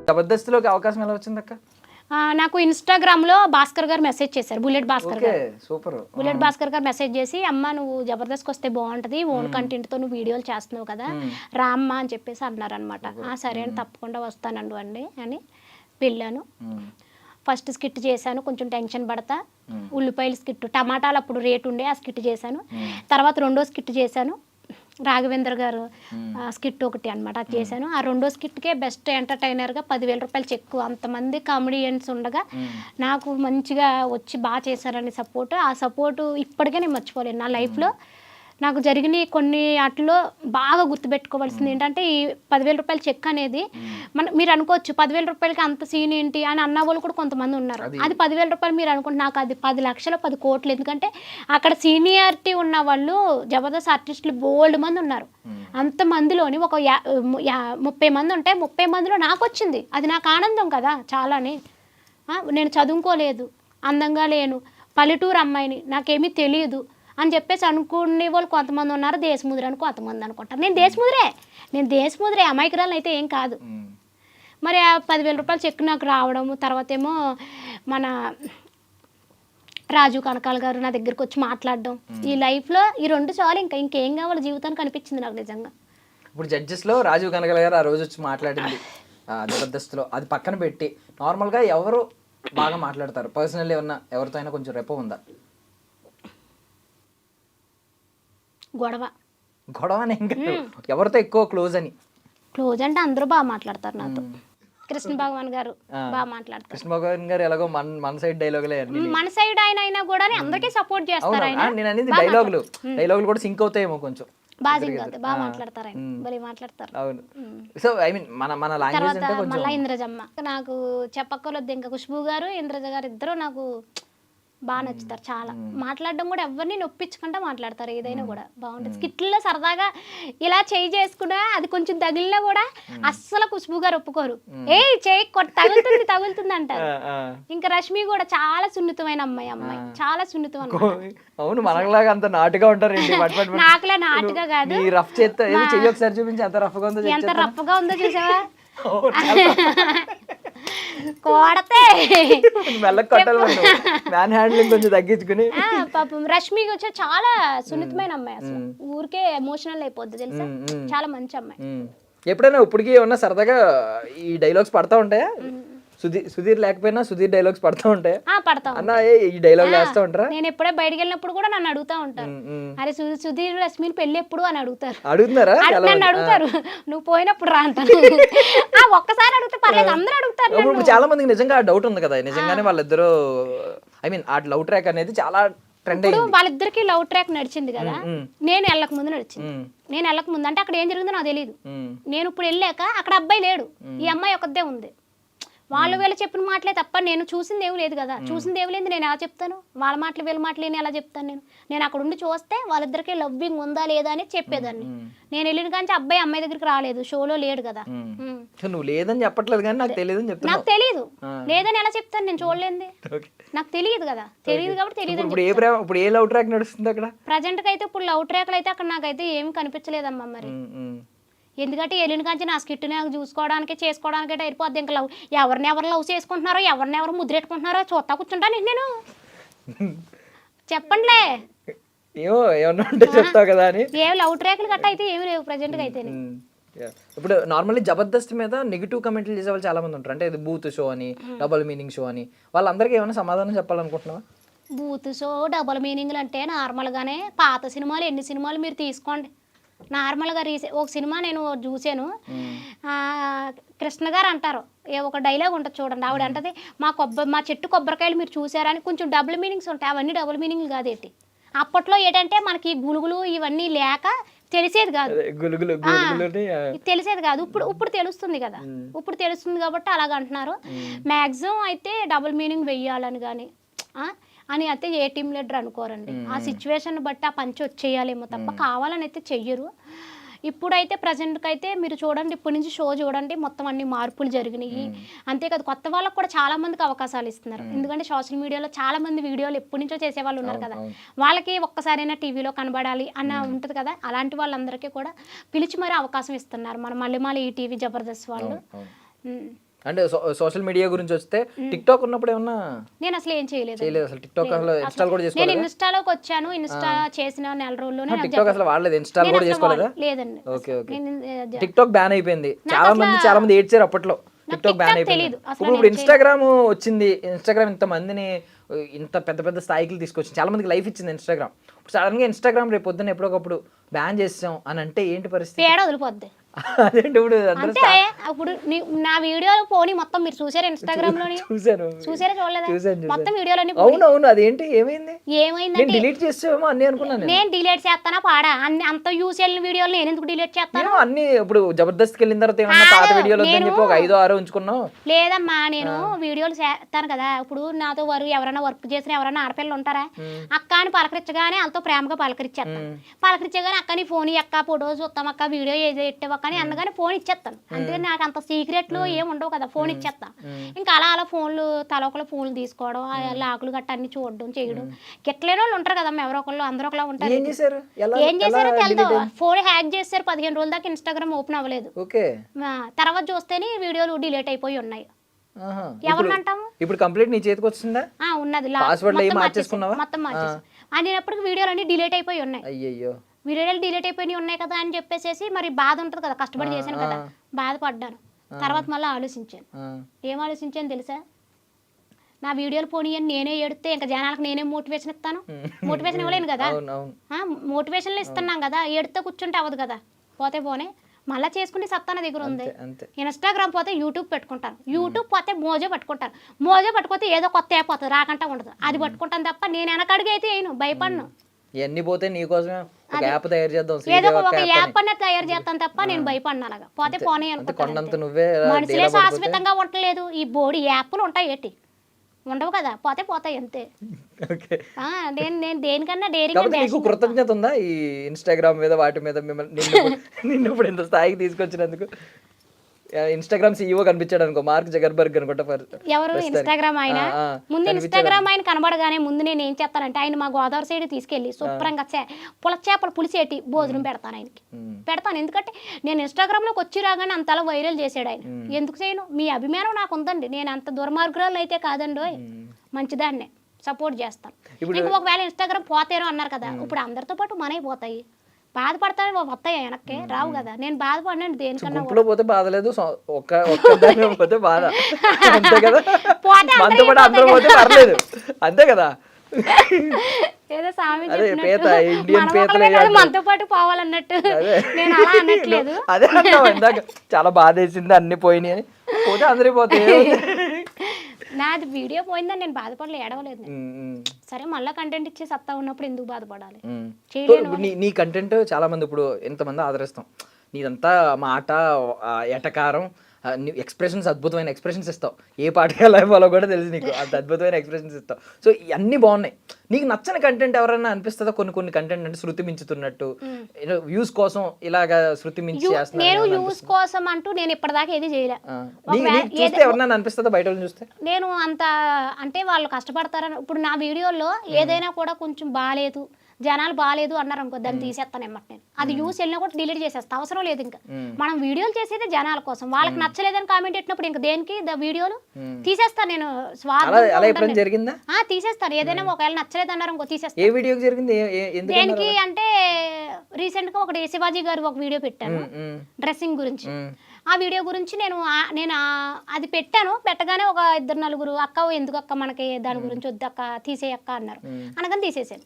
జబర్దస్త్లోకి అవకాశం ఎలా వచ్చింది అక్క? నాకు ఇన్స్టాగ్రామ్లో భాస్కర్ గారు మెసేజ్ చేశారు, బుల్లెట్ భాస్కర్ ఓకే, గారు. సూపర్. బుల్లెట్ భాస్కర్ గారు మెసేజ్ చేసి, అమ్మ నువ్వు జబర్దస్త్కి వస్తే బాగుంటుంది, ఓన్ కంటెంట్తో నువ్వు వీడియోలు చేస్తున్నావు కదా, రామ్మా అని చెప్పేసి అన్నారనమాట. సరే అని తప్పకుండా వస్తానండి అని వెళ్ళాను. ఫస్ట్ స్కిట్ చేశాను, కొంచెం టెన్షన్ పడతా. ఉల్లిపాయల స్కిట్, టమాటాలు అప్పుడు రేటు ఉండే, ఆ స్కిట్ చేశాను. తర్వాత రెండో స్కిట్ చేశాను, రాఘవేంద్ర గారు స్కిట్ ఒకటి అనమాట, అది చేశాను. ఆ రెండో స్కిట్కే బెస్ట్ ఎంటర్టైనర్గా 10,000 రూపాయలు చెక్కు. అంతమంది కామెడియన్స్ ఉండగా నాకు మంచిగా వచ్చి బాగా చేశారని సపోర్ట్. ఆ సపోర్టు ఇప్పటికే నేను మర్చిపోలేను. నా లైఫ్లో నాకు జరిగిన కొన్ని వాటిలో బాగా గుర్తుపెట్టుకోవాల్సింది ఏంటంటే, ఈ 10,000 రూపాయల చెక్ అనేది మీరు అనుకోవచ్చు 10,000 రూపాయలకి అంత సీన్ ఏంటి అని అన్న వాళ్ళు కూడా కొంతమంది ఉన్నారు. అది 10,000 రూపాయలు మీరు అనుకుంటే, నాకు అది 10 లక్షలు 10 కోట్లు. ఎందుకంటే అక్కడ సీనియారిటీ ఉన్న వాళ్ళు జబర్దస్త్ ఆర్టిస్టులు బోల్డ్ మంది ఉన్నారు. అంతమందిలోని ఒక 30 మంది ఉంటే 30 మందిలో నాకు వచ్చింది. అది నాకు ఆనందం కదా చాలానే. నేను చదువుకోలేదు, అందంగా లేను, పల్లెటూరు అమ్మాయిని, నాకేమీ తెలియదు అని చెప్పేసి అనుకునే వాళ్ళు కొంతమంది ఉన్నారు. దేశముద్ర అని కొంతమంది అనుకుంటారు. నేను దేశముద్రే అమాయకురాలు అయితే ఏం కాదు. మరి ఆ 10,000 రూపాయలు చెక్ నాకు రావడము, తర్వాత ఏమో మన రాజు కనకాల గారు నా దగ్గరికి వచ్చి మాట్లాడడం, ఈ లైఫ్లో ఈ రెండు చాలు, ఇంకేం కావాలి జీవితానికి అనిపించింది నాకు నిజంగా. ఇప్పుడు జడ్జెస్లో రాజీవ్ కనకాల గారు ఆ రోజు వచ్చి మాట్లాడింది జబర్దస్త్లో, అది పక్కన పెట్టి నార్మల్గా ఎవరు బాగా మాట్లాడతారు? పర్సనల్లీ ఏమన్నా ఎవరితో అయినా కొంచెం రెపో ఉందా? గొడవ అని ఇంకా ఎవరితో ఎక్కువ క్లోజ్ అంటే అందరూ బాగా మాట్లాడతారు నాతో. కృష్ణ భగవాన్ గారు బాగా మాట్లాడతారు. కృష్ణ భగవాన్ గారు ఎలాగో మన సైడ్ డైలాగులే, మన సైడ్ ఆయన అయినా కూడా అందరికీ సపోర్ట్ చేస్తారు. నేను అనేది డైలాగులు కూడా సింక్ అవుతాయేమో కొంచెం. బాగా మాట్లాడతారు ఆయన, భలే మాట్లాడతారు. అవును. సో ఐ మీన్ మన లాంగ్వేజ్ అంటే కొంచెం. మళ్ళీ ఇంద్రజమ్మ నాకు చెప్పక్కర్లేదు, ఇంకా ఖుష్బూ గారు ఇంద్రజ గారు ఇద్దరు నాకు బాగా నచ్చుతారు చాలా. మాట్లాడడం కూడా ఎవరిని నొప్పించకుండా మాట్లాడతారు, ఏదైనా కూడా బాగుంటుంది. స్కిట్లో సరదాగా ఇలా చేయి చేసుకున్నా అది కొంచెం తగిలినా కూడా అస్సలు ఖుష్బూ గారు ఒప్పుకోరు. చేయి తగులుతుంది అంటారు. ఇంకా రష్మి కూడా చాలా సున్నితమైన అమ్మాయి, చాలా సున్నితం అన్నమాట. అవును, మనలాగా అంత నాటుగా ఉంటారు. నాకులా నాటుగా కాదు, రఫ్ చేస్తే ఒకసారి చూపించి ఎంత రఫ్గా ఉందో చూసావా? కోడతే మ్యాన్ హ్యాండ్లింగ్ కొంచెం తగ్గించుకుని. పాపం రష్మి వచ్చి చాలా సున్నితమైన అమ్మాయి, అసలు ఊరికే ఎమోషనల్ అయిపోద్ది తెలుసా, చాలా మంచి అమ్మాయి. ఎప్పుడైనా ఇప్పటికీ ఏమన్నా సరదాగా ఈ డైలాగ్స్ పడతా ఉంటాయా? సుధీర్ లేకపోయినా సుధీర్ డైలాగ్స్ పడతా ఉంటాయి అన్న, ఈ డైలాగ్ వేస్తా ఉంటారా? నేను ఎప్పుడే బయటకు వెళ్ళినప్పుడు కూడా నన్ను అడుగుతా ఉంటారు, అరే సుధీర్ రశ్మిని పెళ్లి ఎప్పుడు అని అడుగుతున్నారా? నన్ను అడుగుతారు, నువ్వు పోయినప్పుడు రా అంటాను. ఒక్కసారి అడిగితే పర్లేదు, అందరూ అడుగుతారు. ఇప్పుడు చాలా మందికి నిజంగా డౌట్ ఉంది కదా, నిజంగానే వాళ్ళిద్దరు ఐ మీన్ ఆ లవ్ ట్రాక్ అనేది చాలా ట్రెండ్ అయింది. వాళ్ళిద్దరికి లవ్ ట్రాక్ నడిచింది కదా, నేను వెళ్ళక ముందు నడిచింది. నేను వెళ్ళక ముందు అంటే అక్కడ ఏం జరిగిందో నాకు తెలియదు. నేను ఇప్పుడు వెళ్ళాక అక్కడ అబ్బాయి లేడు, ఈ అమ్మాయి ఒకదే ఉంది. వాళ్ళు వీళ్ళు చెప్పిన మాటలే తప్ప నేను చూసింది ఏమి లేదు కదా. చూసింది ఏమి లేదు, నేను ఎలా చెప్తాను? వాళ్ళ మాటలు వీళ్ళ మాటలు నేను ఎలా చెప్తాను? నేను అక్కడ ఉండి చూస్తే వాళ్ళిద్దరికి లవ్వింగ్ ఉందా లేదా అని చెప్పేదాన్ని. నేను వెళ్ళిన కానీ అబ్బాయి అమ్మాయి దగ్గరికి రాలేదు, షోలో లేడు కదా. నువ్వు లేదని చెప్పట్లేదు కానీ నాకు తెలియదు. నాకు తెలియదు, లేదని ఎలా చెప్తాను? నేను చూడలేంది, నాకు తెలియదు కదా. తెలియదు కాబట్టి తెలియదు. ఇప్పుడు ఏ లవ్ ట్రాక్ నడుస్తుంది అక్కడ? ప్రజెంట్ కి అయితే ఇప్పుడు లవ్ ట్రాక్లు అయితే అక్కడ నాకైతే ఏమి కనిపించలేదమ్మా. మరి ఎందుకంటే వెళ్ళిన కాంచి నా స్కిట్ నాకు చూసుకోవడానికి చేసుకోవడానికి అయిపోద్ది. ఇంకా లవ్ ఎవరు లవ్ చేసుకుంటున్నారో, ఎవరు ముద్రెట్టుకుంటున్నారో చూస్తా కూర్చుంటాను నేను. చెప్పండిలే, ఏమన్నా ఉంటే చెప్తావు కదా అని. ఏం లవ్ ట్రాక్లు గట్ట అయితే ఏమి లేవు ప్రజెంట్గా అయితే. ఇప్పుడు నార్మల్లీ జబర్దస్త్ మీద నెగిటివ్ కమెంట్లు చేసే వాళ్ళు చాలా మంది ఉంటారు. అంటే ఇది బూత్ షో అని, డబుల్ మీనింగ్ షో అని. వాళ్ళందరికీ ఏమైనా సమాధానం చెప్పాలనుకుంటున్నావా? బూత్ షో, డబుల్ మీనింగ్లు అంటే నార్మల్గానే పాత సినిమాలు ఎన్ని సినిమాలు మీరు తీసుకోండి. నార్మల్గా ఒక సినిమా నేను చూసాను, కృష్ణ గారు అంటారు, ఒక డైలాగ్ ఉంటుంది చూడండి, ఆవిడ అంటది, మా చెట్టు కొబ్బరికాయలు మీరు చూసారా అని. కొంచెం డబుల్ మీనింగ్స్ ఉంటాయి, అవన్నీ డబుల్ మీనింగ్లు కాదేంటి. అప్పట్లో ఏంటంటే మనకి గులుగులు ఇవన్నీ లేక తెలిసేది కాదు, తెలిసేది కాదు. ఇప్పుడు తెలుస్తుంది కదా, ఇప్పుడు తెలుస్తుంది కాబట్టి అలాగ అంటున్నారు. మ్యాక్సిమం అయితే డబుల్ మీనింగ్ వెయ్యాలని కానీ అని అయితే ఏ టీమ్ లీడర్ అనుకోరండి. ఆ సిచ్యువేషన్ బట్టి ఆ పంచి వచ్చేయాలేమో తప్ప కావాలని అయితే చెయ్యరు. ఇప్పుడైతే ప్రజెంట్కి అయితే మీరు చూడండి, ఇప్పటి నుంచి షో చూడండి, మొత్తం అన్ని మార్పులు జరిగినాయి. అంతేకాదు కొత్త వాళ్ళకి కూడా చాలా మందికి అవకాశాలు ఇస్తున్నారు. ఎందుకంటే సోషల్ మీడియాలో చాలా మంది వీడియోలు ఎప్పటి నుంచో చేసే వాళ్ళు ఉన్నారు కదా, వాళ్ళకి ఒక్కసారైనా టీవీలో కనబడాలి అన్న ఉంటుంది కదా, అలాంటి వాళ్ళందరికీ కూడా పిలిచి మరీ అవకాశం ఇస్తున్నారు మన మళ్ళీ ఈ టీవీ జబర్దస్త్ వాళ్ళు. అంటే సోషల్ మీడియా గురించి వస్తే టిక్ టాక్ ఉన్నప్పుడు ఏమన్నా నేను అసలు ఏం చేయలేదు అసలు టిక్ టాక్ అసలు ఇన్స్టాల్ కూడా నేను చేసుకోలేదా? ఇన్స్టాలోకి వచ్చాను, ఇన్స్టా చేసిన నెల రోజుల్లోనే టిక్ టాక్ అసలు వాడలేదు, ఇన్స్టాల్ కూడా చేసుకోలేదా? లేదండి. Okay okay. Tick talk ban అయిపోయింది, చాలా మంది ఏడ్చారు అప్పట్లో. టిక్ టాక్ బ్యాన్ అయిపోయింది. ఇప్పుడు ఇన్స్టాగ్రామ్ వచ్చింది, ఇన్స్టాగ్రామ్ ఇంత మందిని ఇంత పెద్ద పెద్ద స్థాయికి తీసుకొచ్చింది, చాలా మందికి లైఫ్ ఇచ్చింది ఇన్స్టాగ్రామ్. ఇప్పుడు సడన్ గా ఇన్స్టాగ్రామ్ రేపు పొద్దున్న ఎప్పుడొకప్పుడు బ్యాన్ చేసాం అని అంటే ఏంటి పరిస్థితి? పేడ వదిలిపోద్ది. అదేంటి ఇప్పుడు అంటే ఇప్పుడు నా వీడియోలు పోనీ మొత్తం మీరు చూసారు ఇన్స్టాగ్రామ్ లోని? చూసాను. చూసారా చూడలేదా? చూసాను. మొత్తం వీడియోలన్నీ అవును అదేంటి ఏమైంది? ఏమైందంటే డిలీట్ చేసామో అన్ని అనుకున్నాను. నేను డిలీట్ చేస్తానా పాడా? అన్ని అంత యూస్ వెళ్ళిన వీడియోలు నేను ఎందుకు డిలీట్ చేస్తాను? అన్ని ఇప్పుడు జబర్దస్త్కి వెళ్ళిన తర్వాత ఏమన్నా పాత వీడియోలు వద్దని చెప్పి ఒక 5-6 ఉంచుకున్నావు? లేదమ్మా, నేను వీడియోలు చేస్తాను కదా, ఇప్పుడు నాతో ఎవరైనా వర్క్ చేసిన ఎవరైనా ఆడపిల్లలు ఉంటారా, అక్క అని పలకరించగానే వాళ్ళతో ప్రేమగా పలకరించేస్తాను. పలకరించగానే అక్క నీ ఫోన్ అక్క ఫోటో చూస్తాం అక్క వీడియో పెట్టావు కానీ అందుకని ఫోన్ ఇచ్చేస్తాను. అందుకని నాకు అంత సీక్రెట్లు ఏమి ఉండవు కదా, ఫోన్ ఇచ్చేస్తాను. ఇంకా అలా ఫోన్లు తలొకల ఫోన్లు తీసుకోవడం, లాకులు గట్ట అన్ని చూడడం చేయడం. గిట్లేని వాళ్ళు ఉంటారు కదమ్మా, ఎవరో ఒకళ్ళు అందరూ ఒకలా ఉంటారు. ఏం చేశారో తెలుదు, ఫోన్ హ్యాక్ చేశారు. 15 రోజుల దాకా ఇన్స్టాగ్రామ్ ఓపెన్ అవ్వలేదు. తర్వాత చూస్తేనే వీడియోలు డిలీట్ అయిపోయి ఉన్నాయి. ఎవరిని అంటాము? ఇప్పుడు కంప్లీట్ నీ చేతికి వచ్చిందా? ఉన్నది, మొత్తం మార్చేసి అనేటప్పటికి వీడియోలు అన్ని డిలీట్ అయిపోయి ఉన్నాయి. అయ్యయ్యో, వీడియోలు డిలీట్ అయిపోయి ఉన్నాయి కదా అని చెప్పేసి మరి బాధ ఉంటుంది కదా, కష్టపడి చేశాను కదా, బాధపడ్డాను. తర్వాత మళ్ళీ ఆలోచించాను. ఏం ఆలోచించాను తెలుసా? నా వీడియోలు పోనీయని నేనే ఎడితే ఇంకా జనాలకు నేనే మోటివేషన్ ఇస్తాను? మోటివేషన్ ఇవ్వలేను కదా, మోటివేషన్లు ఇస్తున్నాం కదా, ఎడితే కూర్చుంటే అవ్వదు కదా, పోతే పోనే మళ్ళీ చేసుకుంటే సత్తా నా దగ్గర ఉంది. ఇన్స్టాగ్రామ్ పోతే యూట్యూబ్ పెట్టుకుంటాను, యూట్యూబ్ పోతే మోజో పట్టుకుంటాను, మోజో పట్టుకోతే ఏదో కొత్త అయిపోతుంది, రాకంటా ఉండదు, అది పట్టుకుంటాను తప్ప నేను వెనకడుగు అయితే వేయను, భయపడను. ఇవన్నీ పోతే నీకోసమే ఒక యాప్ తయారు చేద్దాం, ఏదో ఒక యాప్ అన్న తయారు చేస్తాను తప్ప నేను భయపడిన అలాగా పోతే పోనీ అనుకుంటాను. మనుషులే శాశ్వతంగా ఉండలేదు, ఈ బోడి యాప్లు ఉంటాయి ఏంటి? ఉండవు కదా, పోతే పోతాయి అంతే. నేను దేనికన్నా నీకు కృతజ్ఞత ఉందా ఈ ఇన్స్టాగ్రామ్ మీద వాటి మీద? నిన్ను ఇప్పుడు ఇంత స్థాయికి తీసుకొచ్చినందుకు. ఇన్స్టాగ్రామ్ సీఈఓ కనిపించాడు అనుకో, మార్క్ జగర్బర్గ్ అనుకుంటా. ఎవరు? ఇన్స్టాగ్రామ్ ఆయన. ముందు ఇన్స్టాగ్రామ్ ఆయన కనబడగానే ముందు నేను ఏం చేస్తానంటే ఆయన మా గోదావరి సైడ్ తీసుకెళ్ళి శుభ్రంగా చేపలు పులిసేటి భోజనం పెడతాను ఆయనకి, పెడతాను. ఎందుకంటే నేను ఇన్స్టాగ్రామ్ లోకి వచ్చి రాగానే అంతలా వైరల్ చేసాడు ఆయన. ఎందుకు చేయను? మీ అభిమానం నాకు ఉందండి, నేను అంత దుర్మార్గురాలు అయితే కాదండి, మంచిదాన్నే సపోర్ట్ చేస్తాను. ఇంకా ఒకవేళ ఇన్స్టాగ్రామ్ పోతారో అన్నారు కదా, ఇప్పుడు అందరితో పాటు మనవి పోతాయి, బాధపడతానే వస్తాయి వెనక్కి రావు కదా. నేను బాధపడినాను దేనికన్నా పోతే బాధ లేదు, పోతే బాధ అంతే కదా, అందరూ పోతే పర్లేదు అంతే కదా. ఏదో స్వామి మనతో పాటు పోవాలన్నట్టు నేను అలా అనట్లేదు. అదే ఇందాక చాలా బాధ వేసింది, అన్ని పోయినాయి అని. పోతే అందరూ పోతాయి. నాది వీడియో పోయిందని నేను బాధపడలే, ఏడవలేదు. సరే మళ్ళీ కంటెంట్ ఇచ్చే సత్తా ఉన్నప్పుడు ఎందుకు బాధపడాలి? నీ కంటెంట్ చాలా మంది ఇప్పుడు ఎంతమంది ఆదరిస్తాం, నీదంతా మాట ఎటకారం, ఎక్స్ప్రెషన్స్, అద్భుతమైన ఎక్స్ప్రెషన్స్ ఇస్తావు. ఏ పాటగా లైవ్లో కూడా తెలుసు నీకు, అంత అద్భుతమైన ఎక్స్ప్రెషన్స్ ఇస్తావు. సో అన్నీ బాగున్నాయి. నీకు నచ్చని కంటెంట్ ఎవరైనా అనిపిస్తుందా? కొన్ని కంటెంట్ అంటే శృతి మించుతున్నట్టు, వ్యూస్ కోసం ఇలాగా శృతి మించి చేస్తున్నా. నేను వ్యూస్ కోసం అంటూ నేను ఇప్పటిదాకా ఏది చేయలే. చూస్తే ఎవరన్నా అనిపిస్తుందా బయట చూస్తే? నేను అంత అంటే వాళ్ళు కష్టపడతారని, ఇప్పుడు నా వీడియోలో ఏదైనా కూడా కొంచెం బాగాలేదు, జనాలు బాగాలేదు అన్నారు అనుకో, దాన్ని తీసేస్తాను ఎమ్మట. నేను అది యూస్ వెళ్ళినా కూడా డిలీట్ చేసేస్తా, అవసరం లేదు. ఇంకా మనం వీడియోలు చేసేది జనాల కోసం, వాళ్ళకి నచ్చలేదని కామెంట్ పెట్టినప్పుడు ఇంకా దేనికి వీడియోలు తీసేస్తాను నేను. తీసేస్తాను, ఏదైనా ఒకవేళ నచ్చలేదు అన్నారు ఇంకో తీసేస్తాను. దేనికి అంటే రీసెంట్ గా ఒకటి శివాజీ గారు ఒక వీడియో పెట్టాను డ్రెస్సింగ్ గురించి. ఆ వీడియో గురించి నేను అది పెట్టాను. పెట్టగానే ఒక 2-4 అక్క ఎందుకు అక్క మనకి దాని గురించి వద్దు అక్క తీసేయక్క అన్నారు, అనగానే తీసేసాను.